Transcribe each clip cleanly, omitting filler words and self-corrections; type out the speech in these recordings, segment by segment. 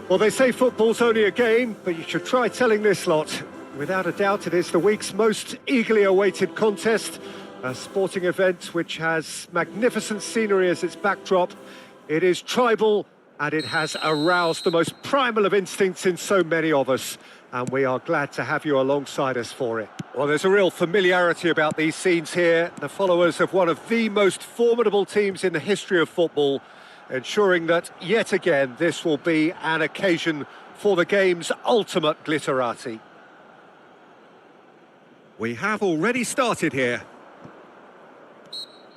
Well, they say football's only a game, but you should try telling this lot. Without a doubt, it is the week's most eagerly awaited contest, a sporting event which has magnificent scenery as its backdrop. It is tribal, and it has aroused the most primal of instincts in so many of us, and we are glad to have you alongside us for it. Well, there's a real familiarity about these scenes here, the followers of one of the most formidable teams in the history of football, ensuring that, yet again, this will be an occasion for the game's ultimate glitterati. We have already started here.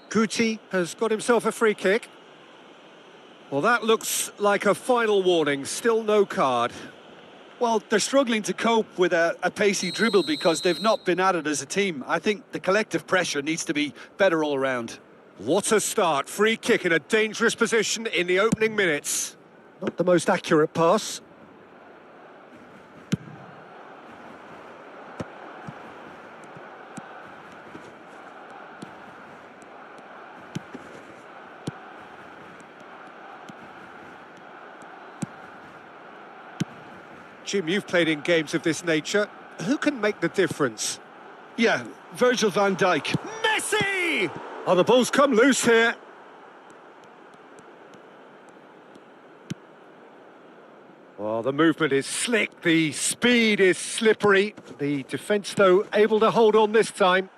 Guti has got himself a free kick. Well, that looks like a final warning, still no card. Well, they're struggling to cope with a pacey dribble because they've not been at it as a team. I think the collective pressure needs to be better all around. What a start. Free kick in a dangerous position in the opening minutes. Not the most accurate pass. Jim, you've played in games of this nature. Who can make the difference? Yeah, Virgil van Dijk. Messi! Oh, the ball's come loose here. Well, the movement is slick, the speed is slippery. The defence, though, able to hold on this time.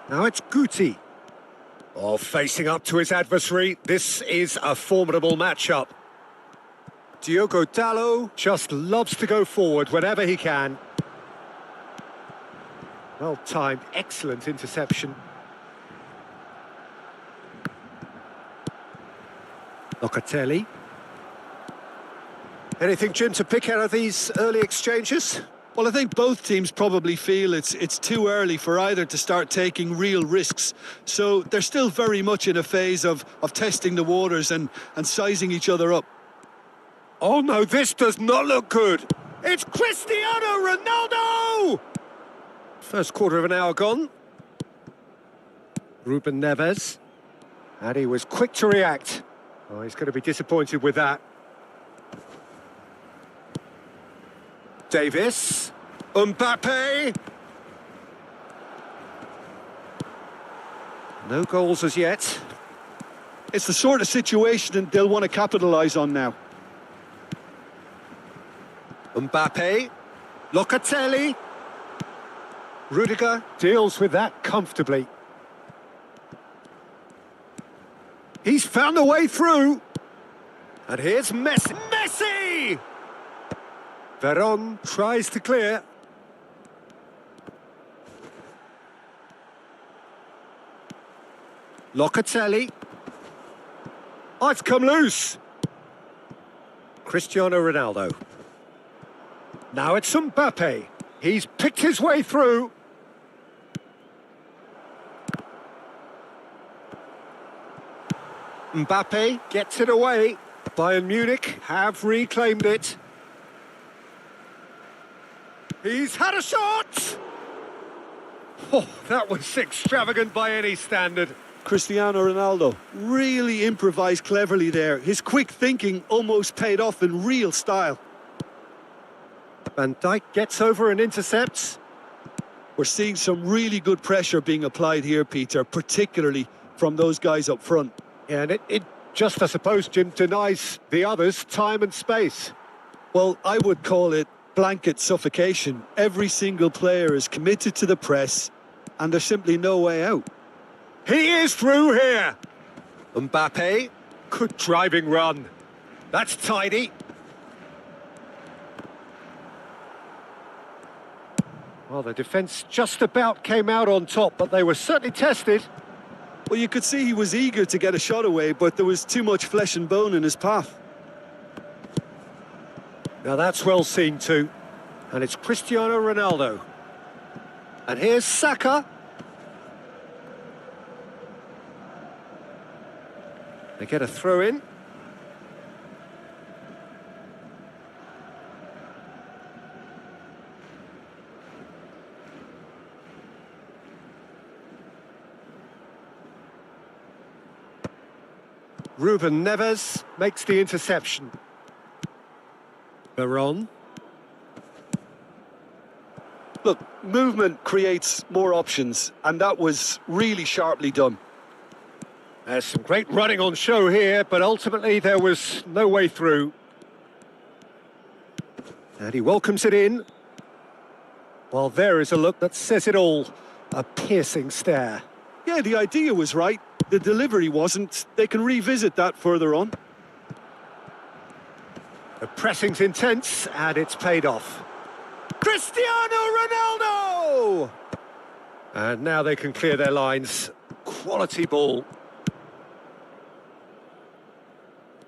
Now it's Guti. Oh, facing up to his adversary. This is a formidable matchup. Diogo Dallo just loves to go forward whenever he can. Well timed, excellent interception. Locatelli. Anything, Jim, to pick out of these early exchanges? Well, I think both teams probably feel it's too early for either to start taking real risks. So they're still very much in a phase of testing the waters and sizing each other up. Oh no, this does not look good. It's Cristiano Ronaldo! First quarter of an hour gone. Ruben Neves. And he was quick to react. Oh, he's going to be disappointed with that. Davis. Mbappe. No goals as yet. It's the sort of situation they'll want to capitalise on now. Mbappe. Locatelli. Rudiger deals with that comfortably. He's found a way through. And here's Messi. Messi! Veron tries to clear. Locatelli. Oh, it's come loose. Cristiano Ronaldo. Now it's Mbappe. He's picked his way through. Mbappe gets it away. Bayern Munich have reclaimed it. He's had a shot! Oh, that was extravagant by any standard. Cristiano Ronaldo really improvised cleverly there. His quick thinking almost paid off in real style. Van Dijk gets over and intercepts. We're seeing some really good pressure being applied here, Peter, particularly from those guys up front. Yeah, and it just, I suppose, Jim, denies the others time and space. Well, I would call it blanket suffocation. Every single player is committed to the press, and there's simply no way out. He is through here. Mbappe, good driving run. That's tidy. Well, the defence just about came out on top, but they were certainly tested. Well, you could see he was eager to get a shot away, but there was too much flesh and bone in his path. Now that's well seen too. And it's Cristiano Ronaldo. And here's Saka. They get a throw in. Ruben Neves makes the interception. Veron. Look, movement creates more options, and that was really sharply done. There's some great running on show here, but ultimately there was no way through. And he welcomes it in. Well, there is a look that says it all. A piercing stare. Yeah, the idea was right. The delivery wasn't. They can revisit that further on. The pressing's intense, and it's paid off. Cristiano Ronaldo! And now they can clear their lines. Quality ball.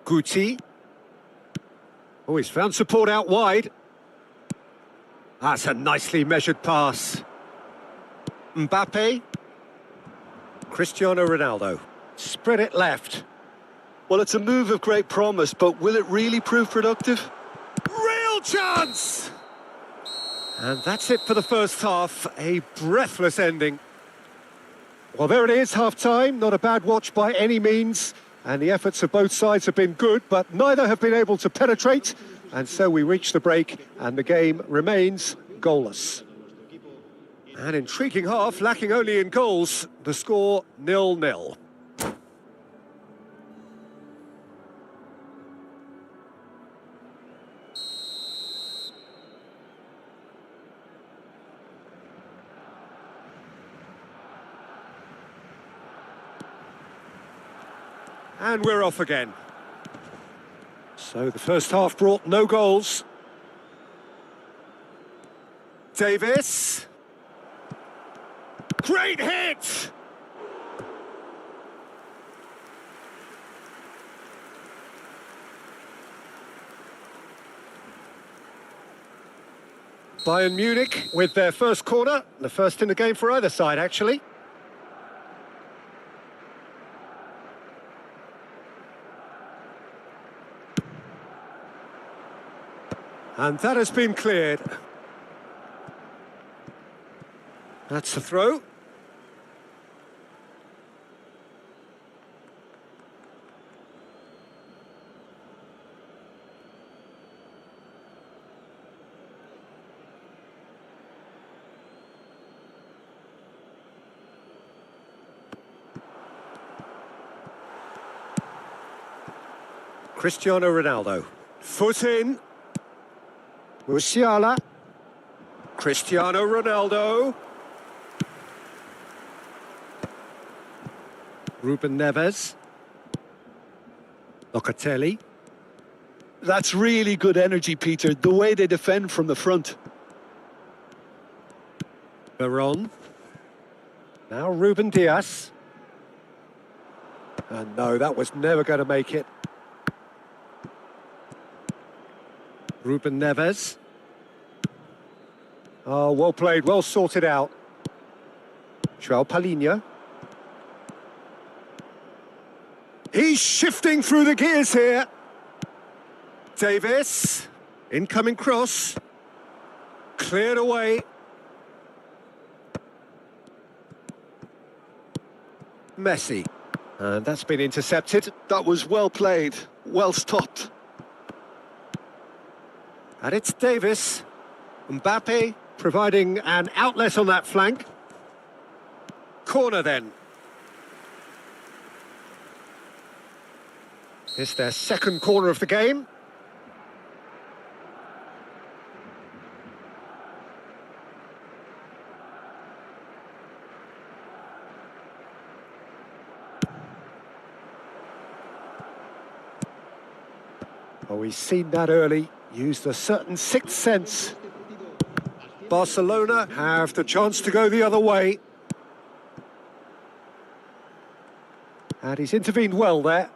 Guti. Oh, he's found support out wide. That's a nicely measured pass. Mbappe. Cristiano Ronaldo. Spread it left. Well, it's a move of great promise, but will it really prove productive? Real chance! And that's it for the first half. A breathless ending. Well, there it is, half-time. Not a bad watch by any means. And the efforts of both sides have been good, but neither have been able to penetrate. And so we reach the break, and the game remains goalless. An intriguing half, lacking only in goals. The score 0-0. And we're off again. So the first half brought no goals. Davis. Great hit! Bayern Munich with their first corner, the first in the game for either side, actually. And that has been cleared. That's the throw. Cristiano Ronaldo. Foot in. Musiala. Cristiano Ronaldo. Ruben Neves. Locatelli. That's really good energy, Peter, the way they defend from the front. Veron. Now Ruben Diaz. And no, that was never going to make it. Ruben Neves. Oh, well played, well sorted out. João Palhinha. He's shifting through the gears here. Davis. Incoming cross. Cleared away. Messi. And that's been intercepted. That was well played, well stopped. And it's Davis. Mbappe providing an outlet on that flank. Corner then. It's their second corner of the game. Oh, he's seen that early. Used a certain sixth sense. Barcelona have the chance to go the other way. And he's intervened well there.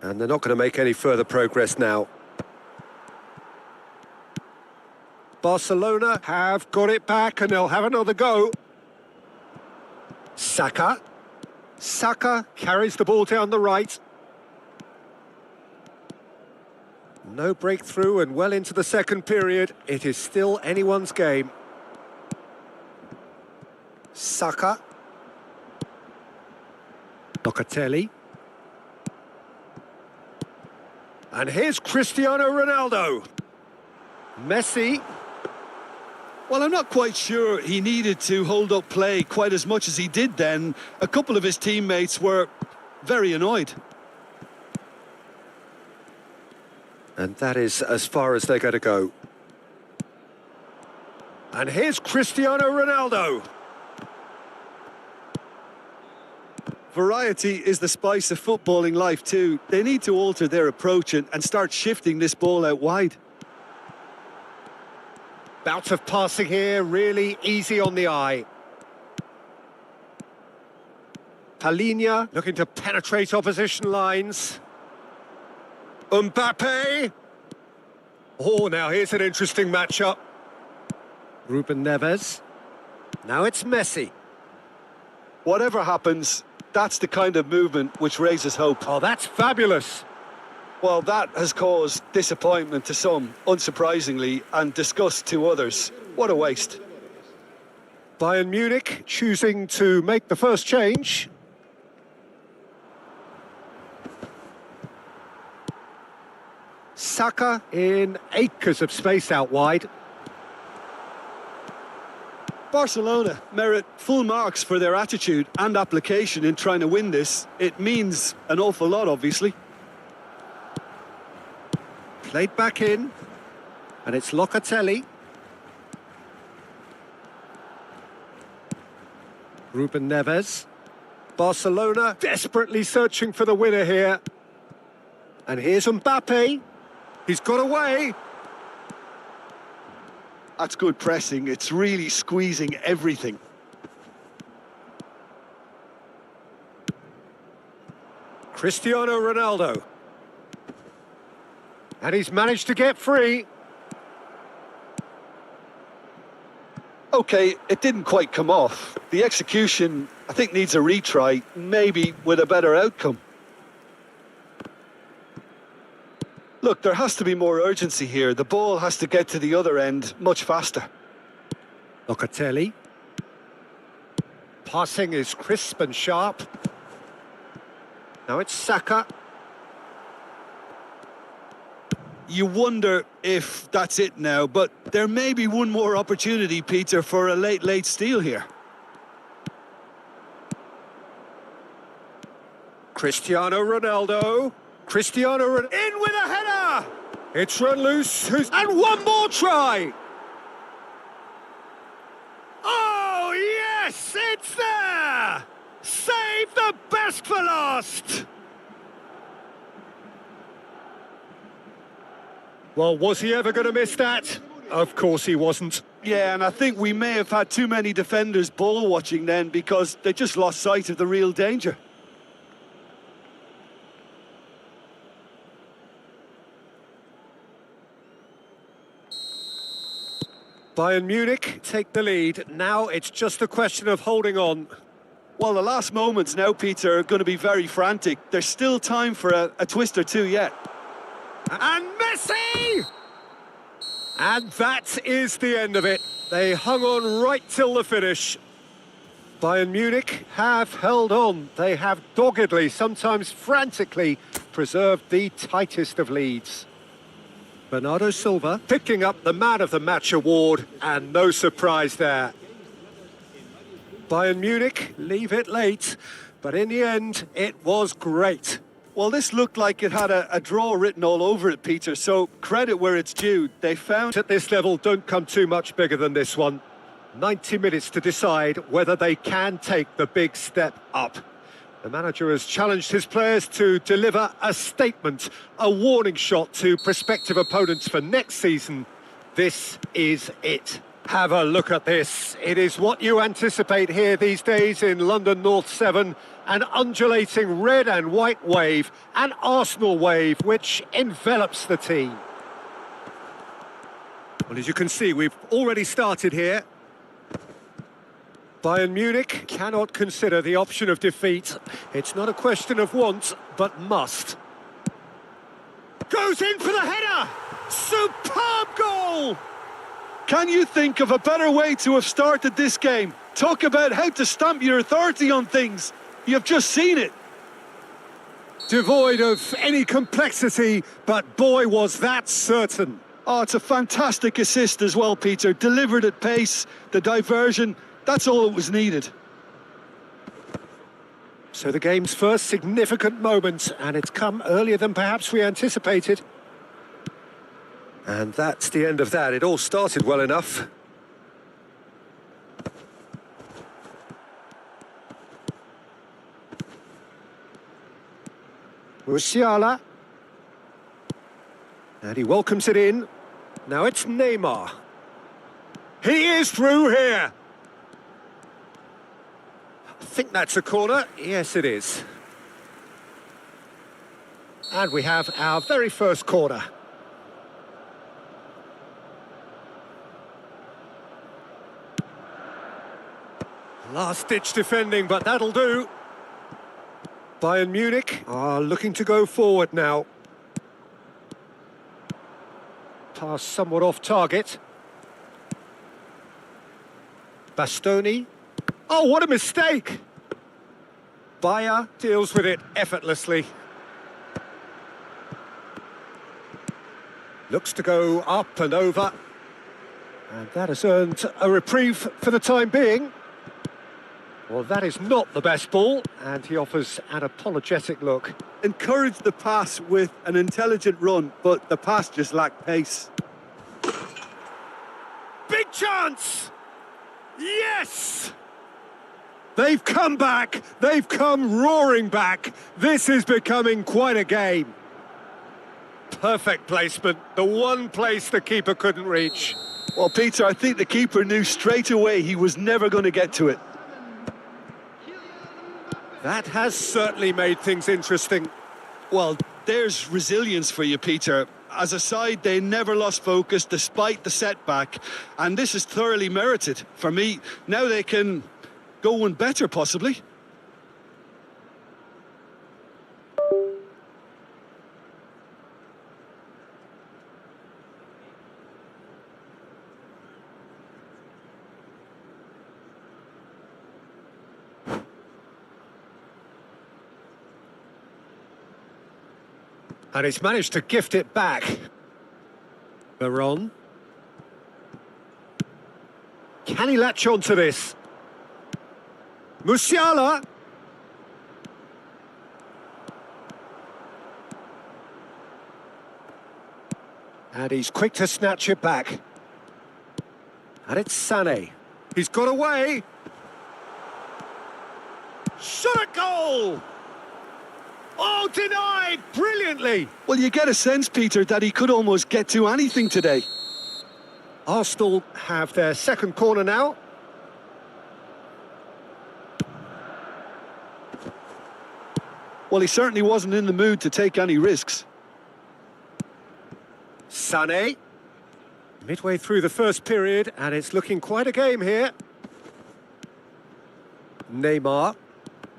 And they're not going to make any further progress now. Barcelona have got it back and they'll have another go. Saka. Saka carries the ball down the right. No breakthrough and well into the second period. It is still anyone's game. Saka. Locatelli. And here's Cristiano Ronaldo. Messi. Well, I'm not quite sure he needed to hold up play quite as much as he did then. A couple of his teammates were very annoyed. And that is as far as they're going to go. And here's Cristiano Ronaldo. Variety is the spice of footballing life too. They need to alter their approach and start shifting this ball out wide. Bout of passing here, really easy on the eye. Palhinha looking to penetrate opposition lines. Mbappe. Oh, now here's an interesting matchup. Ruben Neves. Now it's Messi. Whatever happens, that's the kind of movement which raises hope. Oh, that's fabulous. Well, that has caused disappointment to some, unsurprisingly, and disgust to others. What a waste. Bayern Munich choosing to make the first change. Saka in acres of space out wide. Barcelona merit full marks for their attitude and application in trying to win this. It means an awful lot, obviously. Played back in, and it's Locatelli. Ruben Neves. Barcelona desperately searching for the winner here. And here's Mbappe. He's got away. That's good pressing. It's really squeezing everything. Cristiano Ronaldo. And he's managed to get free. Okay, it didn't quite come off. The execution, I think, needs a retry, maybe with a better outcome. Look, there has to be more urgency here. The ball has to get to the other end much faster. Locatelli. Passing is crisp and sharp. Now it's Saka. You wonder if that's it now, but there may be one more opportunity, Peter, for a late steal here. Cristiano Ronaldo. In with a header! It's run loose, and one more try! Oh, yes, it's there! Save the best for last! Well, was he ever going to miss that? Of course he wasn't. Yeah, and I think we may have had too many defenders ball watching then because they just lost sight of the real danger. Bayern Munich take the lead. Now it's just a question of holding on. Well, the last moments now, Peter, are going to be very frantic. There's still time for a twist or two yet. And Messi! And that is the end of it. They hung on right till the finish. Bayern Munich have held on. They have doggedly, sometimes frantically, preserved the tightest of leads. Bernardo Silva picking up the Man of the Match award, and no surprise there. Bayern Munich leave it late, but in the end, it was great. Well, this looked like it had a draw written all over it, Peter, so credit where it's due. They found... At this level, don't come too much bigger than this one. 90 minutes to decide whether they can take the big step up. The manager has challenged his players to deliver a statement, a warning shot to prospective opponents for next season. This is it. Have a look at this. It is what you anticipate here these days in London North 7. An undulating red and white wave, an Arsenal wave, which envelops the team. Well, as you can see, we've already started here. Bayern Munich cannot consider the option of defeat. It's not a question of want, but must. Goes in for the header! Superb goal! Can you think of a better way to have started this game? Talk about how to stamp your authority on things. You've just seen it. Devoid of any complexity, but boy, was that certain. Oh, it's a fantastic assist as well, Peter. Delivered at pace, the diversion, that's all that was needed. So the game's first significant moment, and it's come earlier than perhaps we anticipated. And that's the end of that. It all started well enough. Musiala. And he welcomes it in. Now it's Neymar. He is through here. I think that's a corner. Yes, it is. And we have our very first corner. Last-ditch defending, but that'll do. Bayern Munich are looking to go forward now. Pass somewhat off target. Bastoni. Oh, what a mistake! Bayer deals with it effortlessly. Looks to go up and over. And that has earned a reprieve for the time being. Well, that is not the best ball, and he offers an apologetic look. Encouraged the pass with an intelligent run, but the pass just lacked pace. Big chance! Yes! They've come back, they've come roaring back. This is becoming quite a game. Perfect placement, the one place the keeper couldn't reach. Well, Peter, I think the keeper knew straight away he was never going to get to it. That has certainly made things interesting. Well, there's resilience for you, Peter. As a side, they never lost focus despite the setback, and this is thoroughly merited. For me, now they can go one better, possibly. And he's managed to gift it back. Baron. Can he latch on to this? Musiala. And he's quick to snatch it back. And it's Sané. He's got away. Shot at goal! Oh, denied brilliantly. Well, you get a sense, Peter, that he could almost get to anything today. Arsenal have their second corner now. Well, he certainly wasn't in the mood to take any risks. Sané. Midway through the first period, and it's looking quite a game here. Neymar.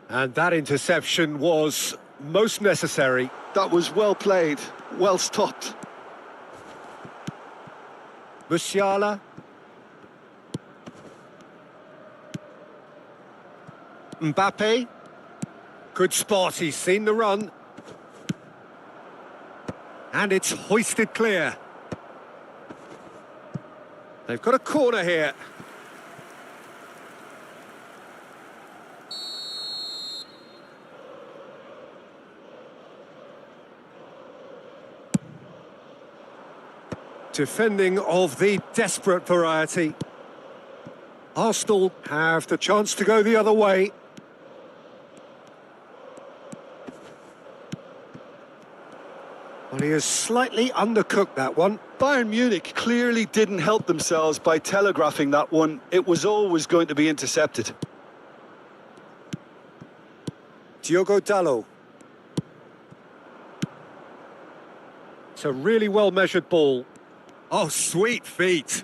And that interception was most necessary. That was well played, well stopped. Musiala. Mbappe. Good spot, he's seen the run. And it's hoisted clear. They've got a corner here. Defending of the desperate variety. Arsenal have the chance to go the other way. Well, he has slightly undercooked that one. Bayern Munich clearly didn't help themselves by telegraphing that one. It was always going to be intercepted. Diogo Dalot. It's a really well-measured ball. Oh, sweet feet.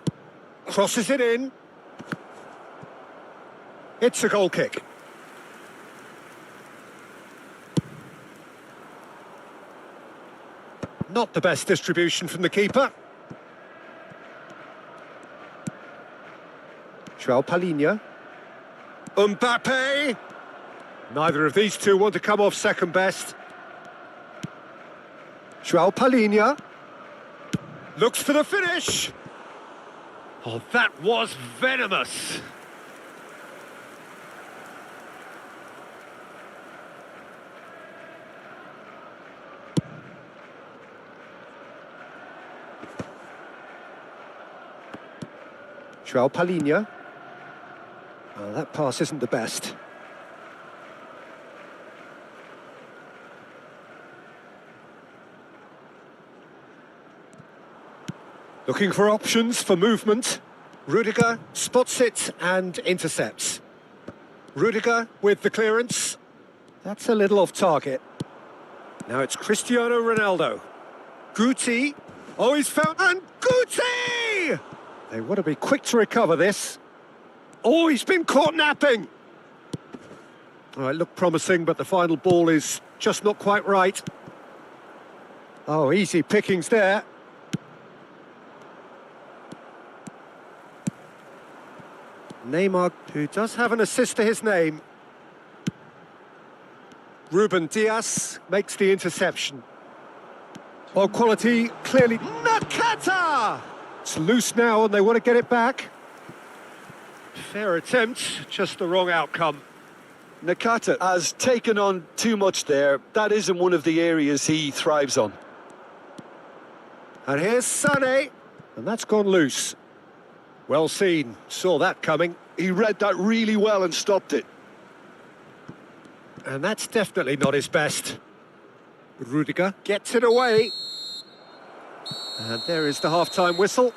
Crosses it in. It's a goal kick. Not the best distribution from the keeper. João Palhinha. Mbappe. Neither of these two want to come off second best. João Palhinha. Looks for the finish. Oh, that was venomous. João Palhinha. Oh, that pass isn't the best. Looking for options for movement. Rudiger spots it and intercepts. Rudiger with the clearance. That's a little off target. Now it's Cristiano Ronaldo. Guti. Oh, he's found... And Guti! They want to be quick to recover this. Oh, he's been caught napping. Oh, it looked promising, but the final ball is just not quite right. Oh, easy pickings there. Neymar, who does have an assist to his name. Ruben Dias makes the interception. Well, quality clearly... Nakata! It's loose now and they want to get it back. Fair attempt, just the wrong outcome. Nakata has taken on too much there. That isn't one of the areas he thrives on. And here's Sané, and that's gone loose. Well seen, saw that coming. He read that really well and stopped it. And that's definitely not his best. Rudiger gets it away. And there is the half-time whistle.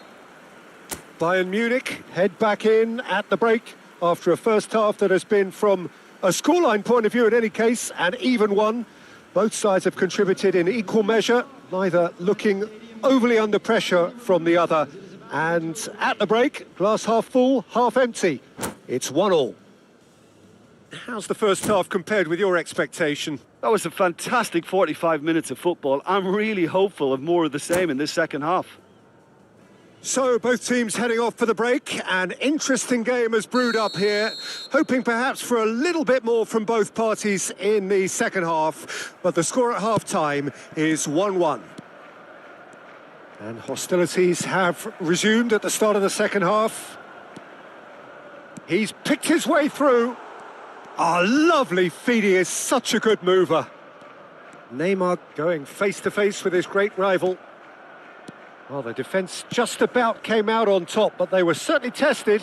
Bayern Munich head back in at the break after a first half that has been, from a scoreline point of view in any case, an even one. Both sides have contributed in equal measure, neither looking overly under pressure from the other. And at the break, glass half full, half empty. It's 1-1. How's the first half compared with your expectation? That was a fantastic 45 minutes of football. I'm really hopeful of more of the same in this second half. So, both teams heading off for the break. An interesting game has brewed up here, hoping perhaps for a little bit more from both parties in the second half. But the score at half-time is 1-1. And hostilities have resumed at the start of the second half. He's picked his way through. Oh, lovely feed. He is such a good mover. Neymar going face-to-face with his great rival. Well, the defence just about came out on top, but they were certainly tested.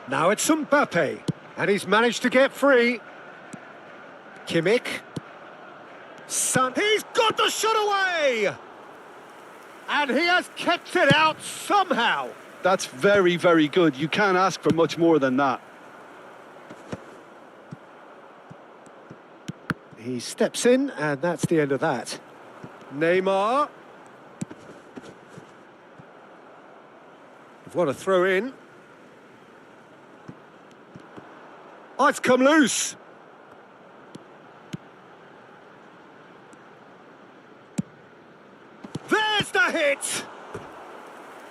Now it's Mbappe, and he's managed to get free. Kimmich. He's got the shot away! And he has kept it out somehow. That's very, very good. You can't ask for much more than that. He steps in, and that's the end of that. Neymar. What a throw in. Oh, it's come loose. There's the hit!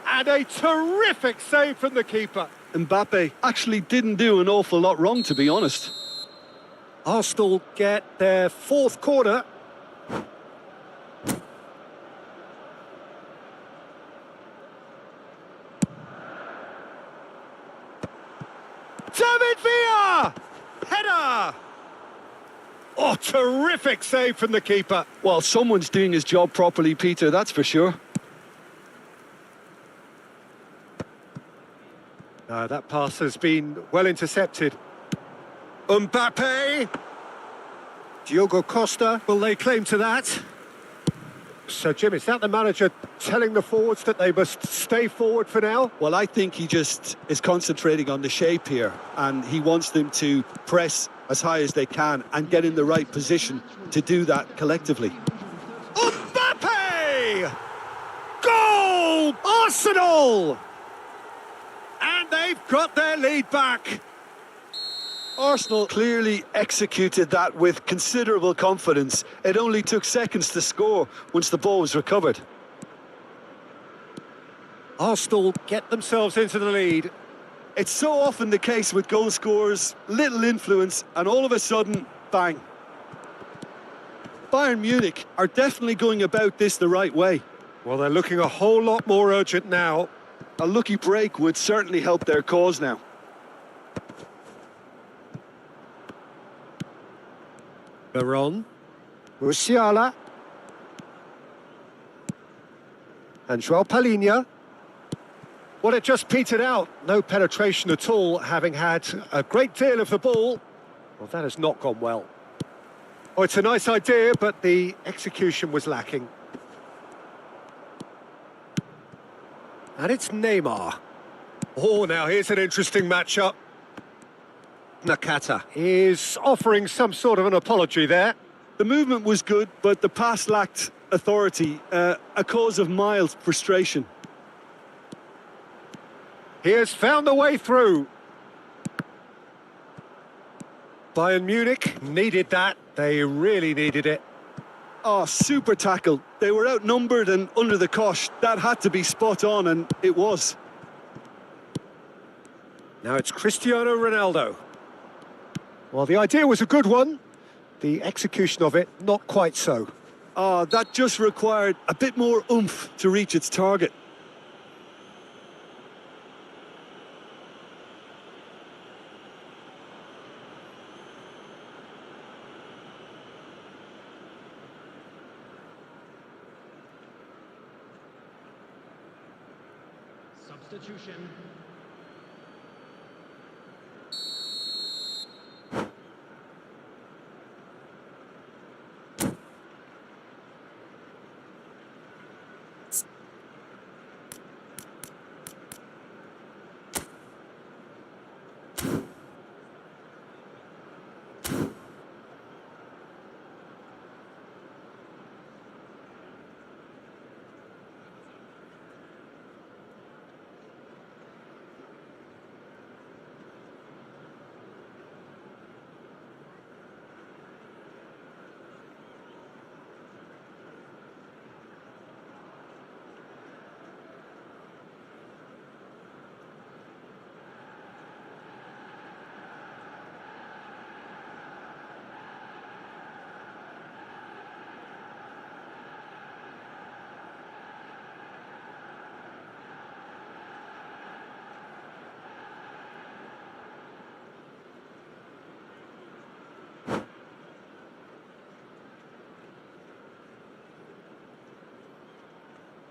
And a terrific save from the keeper. Mbappe actually didn't do an awful lot wrong, to be honest. Arsenal get their fourth corner. David Villa! Header! Oh, terrific save from the keeper. Well, someone's doing his job properly, Peter, that's for sure. No, that pass has been well intercepted. Mbappe! Diogo Costa, will lay claim to that? So, Jim, is that the manager telling the forwards that they must stay forward for now? Well, I think he just is concentrating on the shape here, and he wants them to press as high as they can and get in the right position to do that collectively. Mbappe! Goal! Arsenal! And they've got their lead back. Arsenal clearly executed that with considerable confidence. It only took seconds to score once the ball was recovered. Arsenal get themselves into the lead. It's so often the case with goal scorers, little influence, and all of a sudden, bang. Bayern Munich are definitely going about this the right way. Well, they're looking a whole lot more urgent now. A lucky break would certainly help their cause now. Baron, Musiala, and Joao Palhinha. Well, it just petered out. No penetration at all, having had a great deal of the ball. Well, that has not gone well. Oh, it's a nice idea, but the execution was lacking. And it's Neymar. Oh, now here's an interesting matchup. Nakata is offering some sort of an apology there. The movement was good, but the pass lacked authority, a cause of mild frustration. He has found the way through. Bayern Munich needed that. They really needed it. Oh, super tackle. They were outnumbered and under the cosh. That had to be spot on, and it was. Now it's Cristiano Ronaldo. Well, the idea was a good one. The execution of it, not quite so. Oh, that just required a bit more oomph to reach its target. Substitution.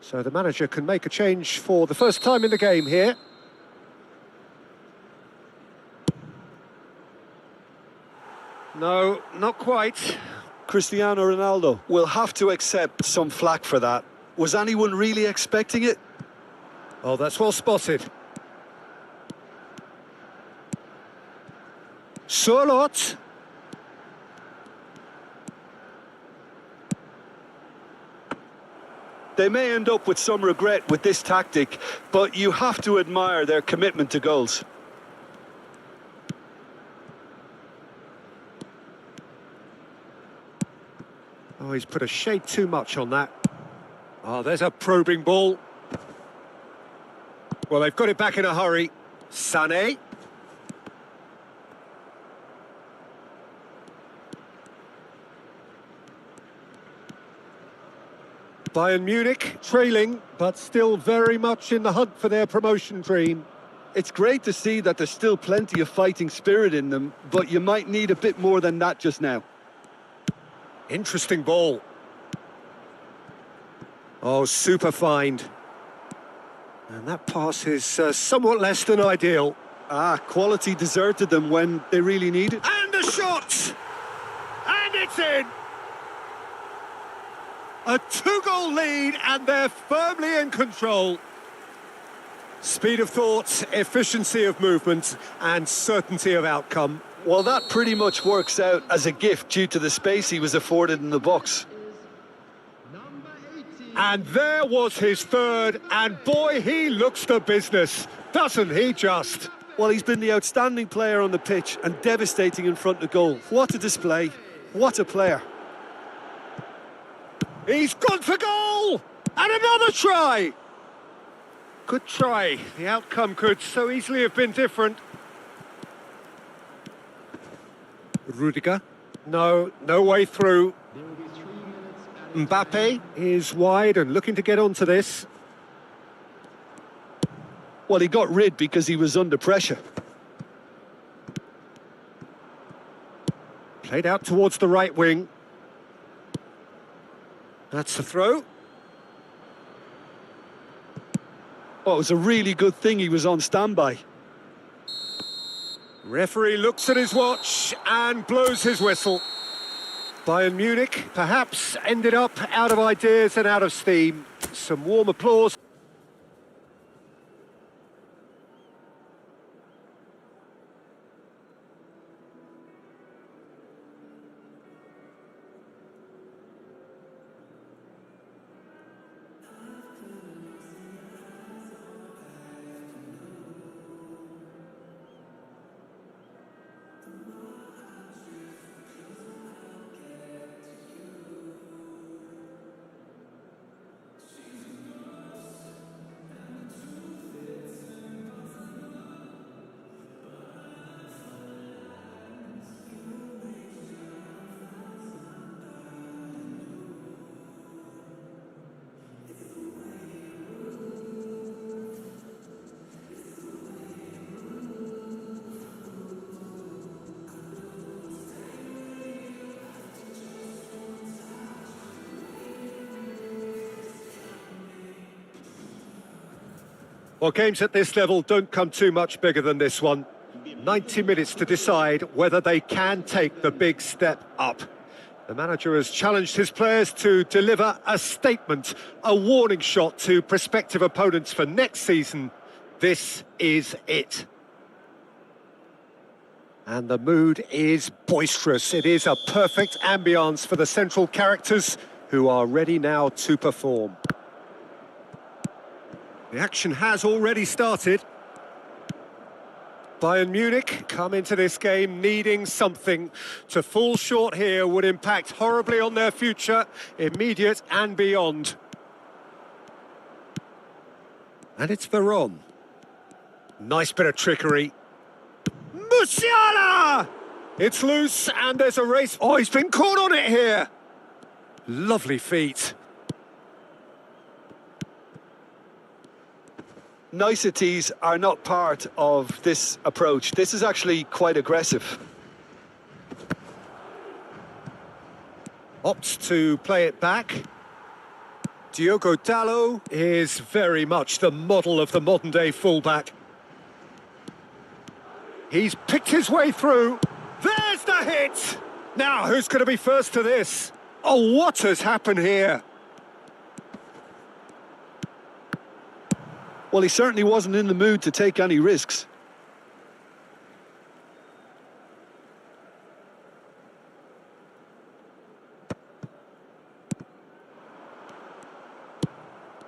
So the manager can make a change for the first time in the game here. No, not quite. Cristiano Ronaldo will have to accept some flack for that. Was anyone really expecting it? Oh, that's well spotted. Sørloth. They may end up with some regret with this tactic, but you have to admire their commitment to goals. Oh, he's put a shade too much on that. Oh, there's a probing ball. Well, they've got it back in a hurry. Sané. Bayern Munich trailing, but still very much in the hunt for their promotion dream. It's great to see that there's still plenty of fighting spirit in them, but you might need a bit more than that just now. Interesting ball. Oh, super find. And that pass is somewhat less than ideal. Quality deserted them when they really need it. And a shot! And it's in! A two-goal lead, and they're firmly in control. Speed of thought, efficiency of movement, and certainty of outcome. Well, that pretty much works out as a gift due to the space he was afforded in the box. And there was his third, and boy, he looks the business, doesn't he just? Well, he's been the outstanding player on the pitch and devastating in front of goal. What a display, what a player. He's gone for goal! And another try! Good try. The outcome could so easily have been different. Rudiger. No way through. Mbappe is wide and looking to get onto this. Well, he got rid because he was under pressure. Played out towards the right wing. That's the throw. Oh, it was a really good thing he was on standby. Referee looks at his watch and blows his whistle. Bayern Munich perhaps ended up out of ideas and out of steam. Some warm applause. Well, games at this level don't come too much bigger than this one. 90 minutes to decide whether they can take the big step up. The manager has challenged his players to deliver a statement, a warning shot to prospective opponents for next season. This is it. And the mood is boisterous. It is a perfect ambience for the central characters who are ready now to perform. The action has already started. Bayern Munich come into this game needing something. To fall short here would impact horribly on their future, immediate and beyond. And it's Veron. Nice bit of trickery. Musiala! It's loose and there's a race. Oh, he's been caught on it here. Lovely feet. Niceties are not part of this approach. This is actually quite aggressive. Opts to play it back. Diogo Dalot is very much the model of the modern-day fullback. He's picked his way through. There's the hit! Now, who's going to be first to this? Oh, what has happened here? Well, he certainly wasn't in the mood to take any risks.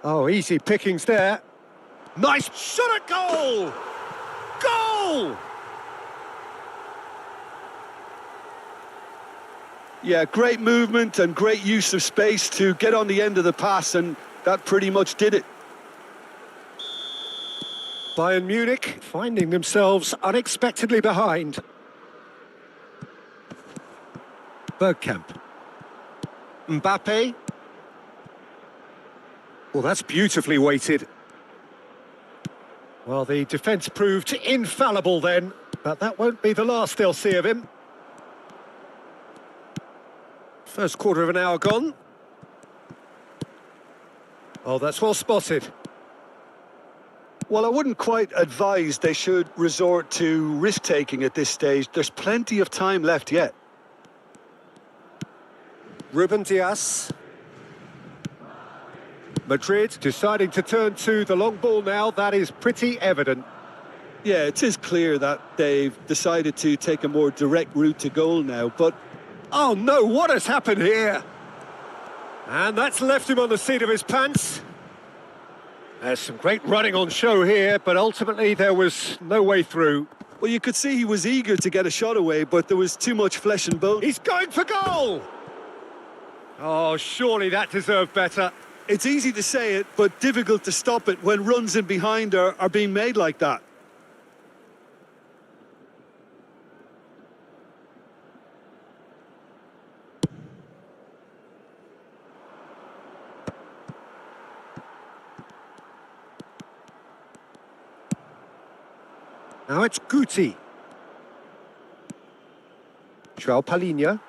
Oh, easy pickings there. Nice shot at goal! Goal! Yeah, great movement and great use of space to get on the end of the pass, and that pretty much did it. Bayern Munich finding themselves unexpectedly behind. Bergkamp. Mbappe. Well, that's beautifully weighted. Well, the defence proved infallible then, but that won't be the last they'll see of him. First quarter of an hour gone. Oh, that's well spotted. Well, I wouldn't quite advise they should resort to risk-taking at this stage. There's plenty of time left yet. Ruben Dias. Madrid deciding to turn to the long ball now. That is pretty evident. Yeah, it is clear that they've decided to take a more direct route to goal now, but... Oh no, what has happened here? And that's left him on the seat of his pants. There's some great running on show here, but ultimately there was no way through. Well, you could see he was eager to get a shot away, but there was too much flesh and bone. He's going for goal! Oh, surely that deserved better. It's easy to say it, but difficult to stop it when runs in behind are being made like that. Now it's Guti. João Palhinha.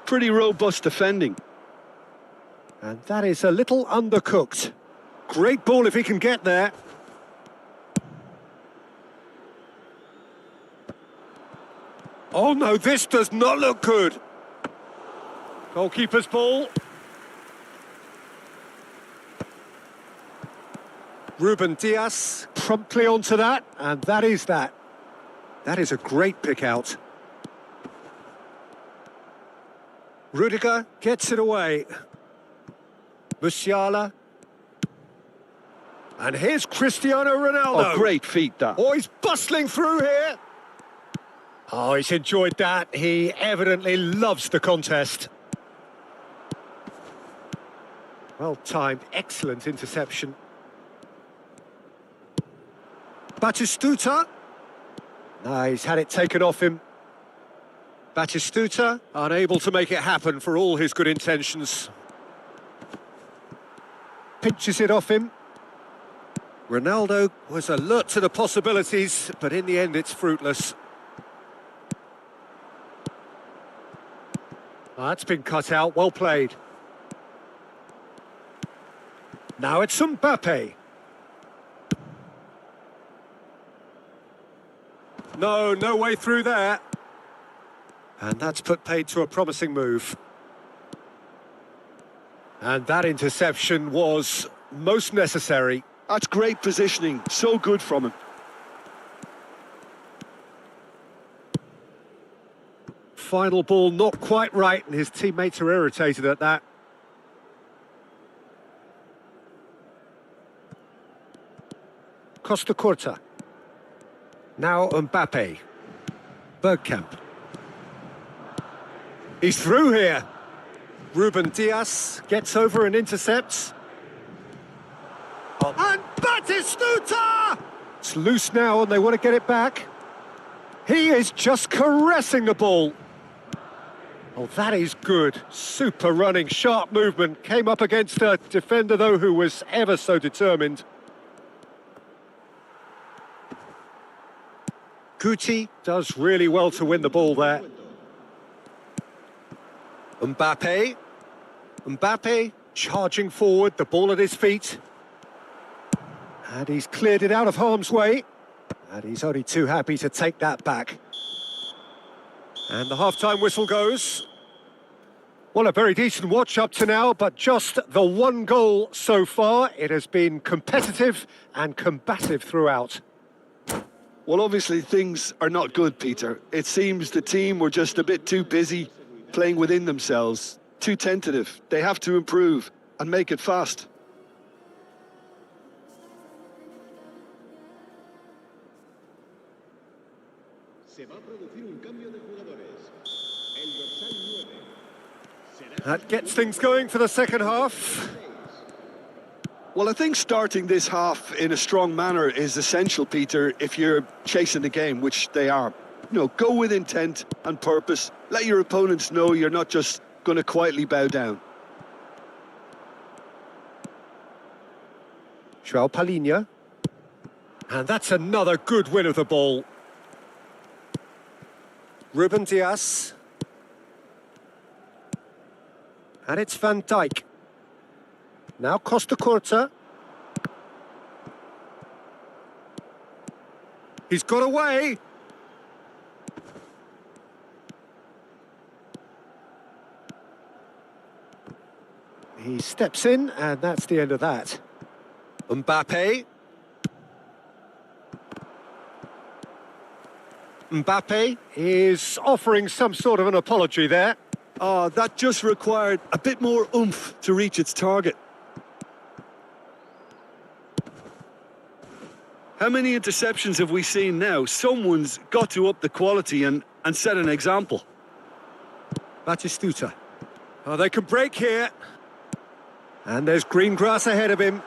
Pretty robust defending. And that is a little undercooked. Great ball if he can get there. Oh no, this does not look good. Goalkeeper's ball. Ruben Dias promptly onto that, and that is that. That is a great pick out. Rudiger gets it away. Musiala. And here's Cristiano Ronaldo. Oh, great feat, that. Oh, he's bustling through here. Oh, he's enjoyed that. He evidently loves the contest. Well timed, excellent interception. Batistuta. No, he's had it taken off him. Batistuta, unable to make it happen for all his good intentions. Pinches it off him. Ronaldo was alert to the possibilities, but in the end it's fruitless. Oh, that's been cut out, well played. Now it's Mbappe. No way through there. And that's put paid to a promising move. And that interception was most necessary. That's great positioning, so good from him. Final ball not quite right, and his teammates are irritated at that. Costa Curta. Now Mbappe. Bergkamp. He's through here. Ruben Dias gets over and intercepts. Oh. And Batistuta! It's loose now and they want to get it back. He is just caressing the ball. Oh, that is good. Super running, sharp movement. Came up against a defender, though, who was ever so determined. Guti does really well to win the ball there. Mbappe. Mbappe charging forward, the ball at his feet. And he's cleared it out of harm's way. And he's only too happy to take that back. And the half-time whistle goes. Well, a very decent watch up to now, but just the one goal so far. It has been competitive and combative throughout. Well, obviously things are not good, Peter. It seems the team were just a bit too busy playing within themselves, too tentative. They have to improve and make it fast. That gets things going for the second half. Well, I think starting this half in a strong manner is essential, Peter, if you're chasing the game, which they are. You know, go with intent and purpose. Let your opponents know you're not just going to quietly bow down. João. And that's another good win of the ball. Ruben Dias. And it's Van Dijk. Now Costa Curta. He's got away. He steps in, and that's the end of that. Mbappe. Mbappe is offering some sort of an apology there. Oh, that just required a bit more oomph to reach its target. How many interceptions have we seen now? Someone's got to up the quality and set an example. Batistuta. Oh, they can break here. And there's green grass ahead of him.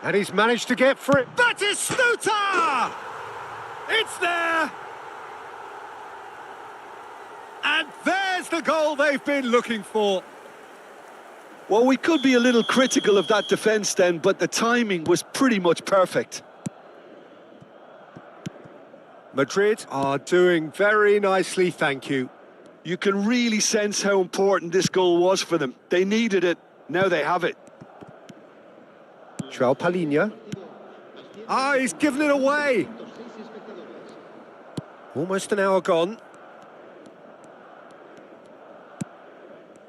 And he's managed to get free. Batistuta! It's there! And there's the goal they've been looking for. Well, we could be a little critical of that defence then, but the timing was pretty much perfect. Madrid are doing very nicely, thank you. You can really sense how important this goal was for them. They needed it, now they have it. João. Ah, he's given it away. Almost an hour gone.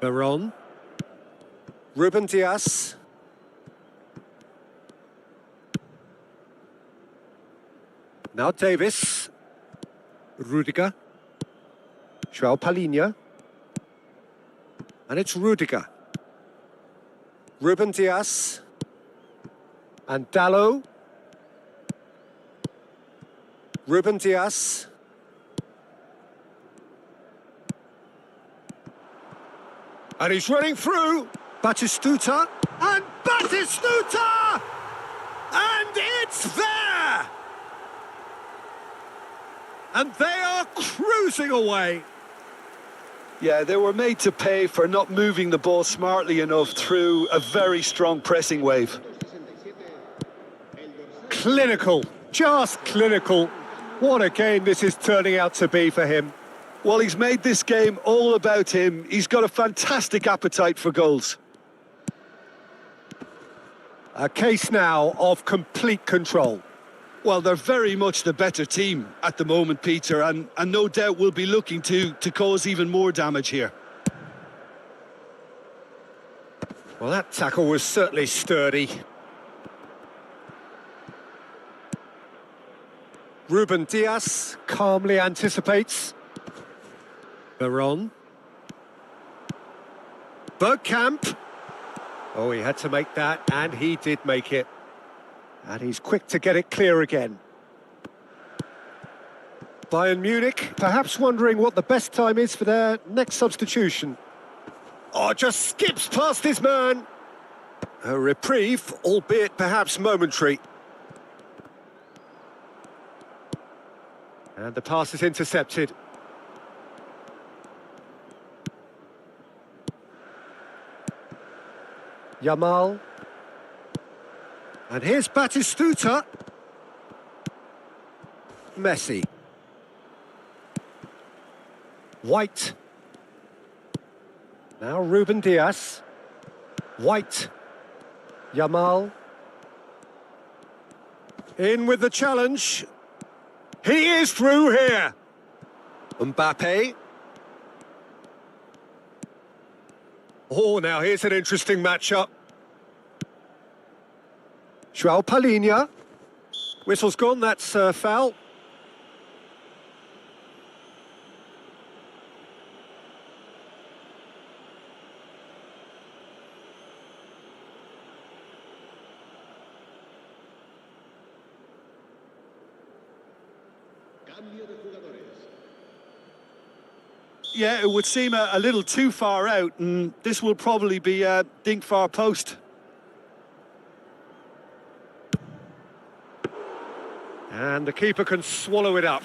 Veron. Ruben Dias. Now Davis. Rudiger. João. And it's Rudiger. Ruben Dias. And Dallo. Ruben Dias. And he's running through. Batistuta. And Batistuta! And it's there! And they are cruising away. Yeah, they were made to pay for not moving the ball smartly enough through a very strong pressing wave. Clinical, just clinical. What a game this is turning out to be for him. Well, he's made this game all about him. He's got a fantastic appetite for goals. A case now of complete control. Well, they're very much the better team at the moment, Peter, and no doubt will be looking to cause even more damage here. Well, that tackle was certainly sturdy. Ruben Dias calmly anticipates. Veron. Bergkamp. Oh, he had to make that, and he did make it. And he's quick to get it clear again. Bayern Munich, perhaps wondering what the best time is for their next substitution. Oh, just skips past his man. A reprieve, albeit perhaps momentary. And the pass is intercepted. Yamal. And here's Batistuta. Messi. White. Now Ruben Dias. White. Yamal. In with the challenge. He is through here. Mbappe. Oh, now here's an interesting matchup. João. Whistle's gone, that's foul. Yeah, it would seem a little too far out, and this will probably be a dink far post. And the keeper can swallow it up.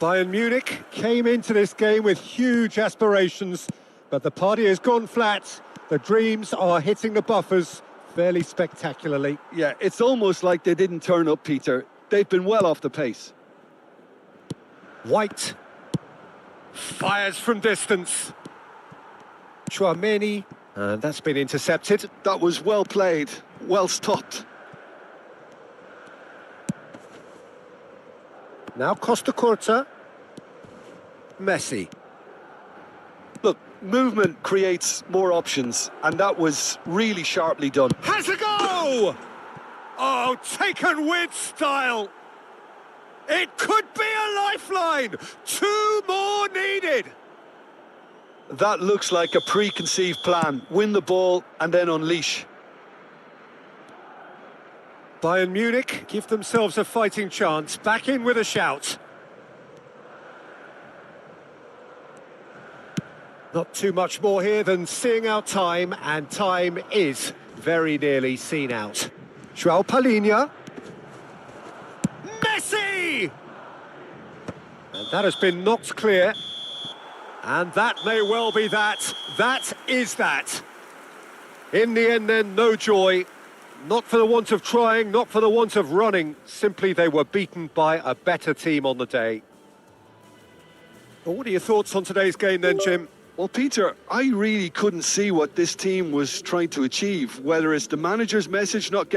Bayern Munich came into this game with huge aspirations, but the party has gone flat. The dreams are hitting the buffers fairly spectacularly. Yeah, it's almost like they didn't turn up, Peter. They've been well off the pace. White fires from distance. Traore, and that's been intercepted. That was well played, well stopped. Now Costa Curta. Messi. Look, movement creates more options, and that was really sharply done. Has a go! Oh, taken with style. It could be a lifeline. 2 more needed. That looks like a preconceived plan. Win the ball and then unleash. Bayern Munich give themselves a fighting chance. Back in with a shout. Not too much more here than seeing out time, and time is very nearly seen out. João. Messi! And that has been knocked clear. And that may well be that. That is that. In the end then, no joy. Not for the want of trying, not for the want of running. Simply they were beaten by a better team on the day. Well, what are your thoughts on today's game then, Jim? Well, Peter, I really couldn't see what this team was trying to achieve, whether it's the manager's message not getting